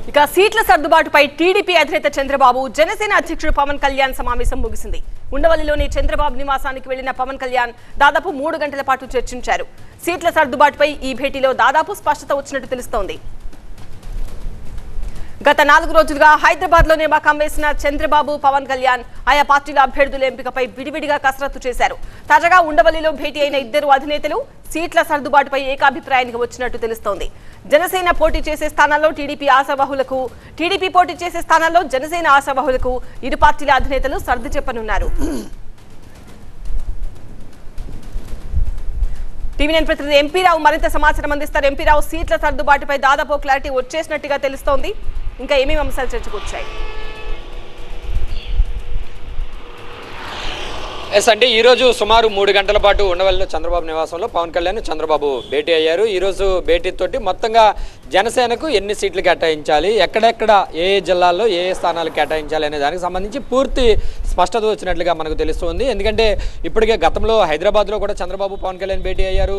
ఇక సీట్ల సర్దుబాటుపై టీడీపీ అధినేత చంద్రబాబు జనసేన అధ్యక్షుడు పవన్ కళ్యాణ్ సమావేశం ముగిసింది. ఉండవల్లిలోని చంద్రబాబు నివాసానికి వెళ్లిన పవన్ కళ్యాణ్ దాదాపు 3 గంటల పాటు చర్చించారు. సీట్ల సర్దుబాటుపై ఈ భేటీలో దాదాపు స్పష్టత వచ్చినట్టు తెలుస్తోంది. గత 4 రోజులుగా హైదరాబాద్ లో నివాకం వేసిన చంద్రబాబు పవన్ కళ్యాణ్ ఆయా పార్టీల అభ్యర్థుల ఎంపికపై విడివిడిగా కసరత్తు చేశారు. తాజాగా ఉండవల్లిలో భేటీ అయిన ఇద్దరు అధినేతలు సీట్ల సర్దుబాటుపై ఏకాభిప్రాయానికి వచ్చినట్టు తెలుస్తోంది. జనసేన పోటీ చేసే స్థానాల్లో టీడీపీ పోటీ చేసే స్థానాల్లో జనసేన ఆశావహులకు ఇరు పార్టీల అధినేతలు సర్ది చెప్పనున్నారు. టీవీ9 ప్రతినిధి ఎంపీ రావు మరింత సమాచారం అందిస్తారు. ఎంపీ రావు, సీట్ల సర్దుబాటుపై దాదాపు క్లారిటీ వచ్చేసినట్టుగా తెలుస్తోంది. ఇంకా ఏమేమి అంశాలు చర్చకు వచ్చాయి? ఎస్ అంటే ఈరోజు సుమారు 3 గంటల పాటు ఉండవల్లిలో చంద్రబాబు నివాసంలో పవన్ కళ్యాణ్ చంద్రబాబు భేటీ అయ్యారు. ఈరోజు భేటీతోటి మొత్తంగా జనసేనకు ఎన్ని సీట్లు కేటాయించాలి, ఎక్కడెక్కడ ఏ జిల్లాల్లో ఏ స్థానాలు కేటాయించాలి అనే దానికి సంబంధించి పూర్తి స్పష్టత వచ్చినట్లుగా మనకు తెలుస్తుంది. ఎందుకంటే ఇప్పటికే గతంలో హైదరాబాద్లో కూడా చంద్రబాబు పవన్ కళ్యాణ్ భేటీ అయ్యారు.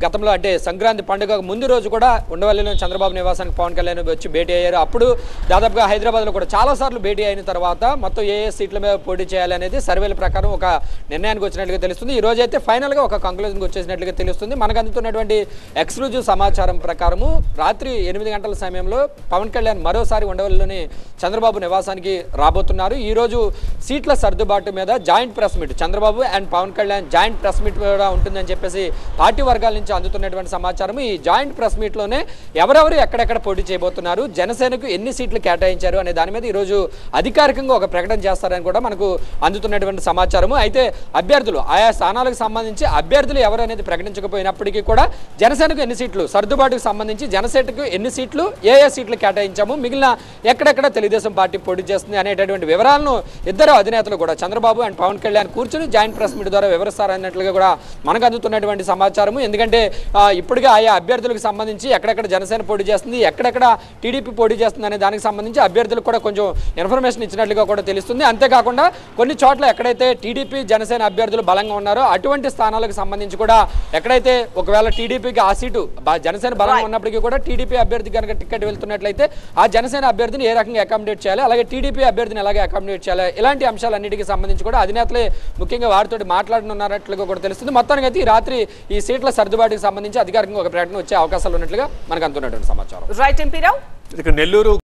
గతంలో అంటే సంక్రాంతి పండుగ ముందు రోజు కూడా ఉండవల్లిలో చంద్రబాబు నివాసానికి పవన్ కళ్యాణ్ వచ్చి భేటీ అయ్యారు. అప్పుడు దాదాపుగా హైదరాబాద్లో కూడా చాలాసార్లు భేటీ అయిన తర్వాత మొత్తం ఏ సీట్ల మీద పోటీ చేయాలి అనేది సర్వేల ప్రకారం ఒక నిర్ణయానికి వచ్చినట్లుగా తెలుస్తుంది. ఈ రోజు అయితే ఫైనల్గా ఒక కంక్లూజన్కి వచ్చేసినట్లుగా తెలుస్తుంది. మనకు అందుతున్నటువంటి ఎక్స్క్లూజివ్ సమాచారం ప్రకారము రాత్రి 8 గంటల సమయంలో పవన్ కళ్యాణ్ మరోసారి ఉండవల్లిలోని చంద్రబాబు నివాసానికి రాబోతున్నారు. ఈరోజు సీట్ల సర్దుబాటు మీద joint press meet, Chandrababu and Pawan Kalyan joint press meet కూడా ఉంటుందని చెప్పేసి పార్టీ వర్గాల నుంచి అందుతున్నటువంటి సమాచారం. ఈ జాయింట్ ప్రెస్ మీట్లోనే ఎవరెవరు ఎక్కడెక్కడ పోటీ చేయబోతున్నారు, జనసేనకు ఎన్ని సీట్లు కేటాయించారు అనే దాని మీద ఈరోజు అధికారికంగా ఒక ప్రకటన చేస్తారని కూడా మనకు అందుతున్నటువంటి సమాచారం. అయితే అభ్యర్థులు ఆయా స్థానాలకు సంబంధించి అభ్యర్థులు ఎవరు అనేది ప్రకటించకపోయినప్పటికీ కూడా జనసేనకు ఎన్ని సీట్లు, సర్దుబాటుకు సంబంధించి జనసేనకు ఎన్ని సీట్లు, ఏ సీట్లు కేటాయించాము, మిగిలిన ఎక్కడెక్కడ తెలుగుదేశం పార్టీ పోటీ చేస్తుంది అనేటటువంటి వివరాలను ఇద్దరు అధినేతలు కూడా చంద్రబాబు అండ్ పవన్ కళ్యాణ్ కూర్చుని జాయింట్ ప్రెస్ మీట్ ద్వారా వివరిస్తారన్నట్లుగా కూడా మనకు అందుతున్నటువంటి సమాచారము. ఎందుకంటే ఇప్పటికే ఆయా అభ్యర్థులకు సంబంధించి ఎక్కడెక్కడ జనసేన పోటీ చేస్తుంది, ఎక్కడెక్కడ టీడీపీ పోటీ చేస్తుంది అనే దానికి సంబంధించి అభ్యర్థులకు కూడా కొంచెం ఇన్ఫర్మేషన్ ఇచ్చినట్లుగా కూడా తెలుస్తుంది. అంతేకాకుండా కొన్ని చోట్ల ఎక్కడైతే టీడీపీ జనసేన అభ్యర్థులు బలంగా ఉన్నారో అటువంటి స్థానాలకు సంబంధించి కూడా ఎక్కడైతే ఒకవేళ టీడీపీకి ఆ సీటు జనసేన బలంగా ఉన్నప్పటికీ కూడా టీడీపీ అభ్యర్థి కనుక టికెట్ వెళ్తున్నట్లయితే ఆ జనసేన అభ్యర్థిని ఏ రకంగా అకామిడేట్ చేయాలి, అలాగే టీడీపీ అభ్యర్థిని ఎలాగే అకామిడేట్ చేయాలి, ఇలాంటి అంశాలన్నిటికీ సంబంధించి కూడా అధినేతలే ముఖ్యంగా వారితో మాట్లాడనున్నట్లుగా కూడా తెలుస్తుంది. మొత్తానికి అయితే ఈ రాత్రి ఈ సీట్ల సర్దుబాటుకి సంబంధించి అధికారికంగా ఒక ప్రకటన వచ్చే అవకాశాలు ఉన్నట్లుగా మనకు అందుతున్నటువంటి సమాచారం. రైట్ ఎంపీ రావు. నెల్లూరు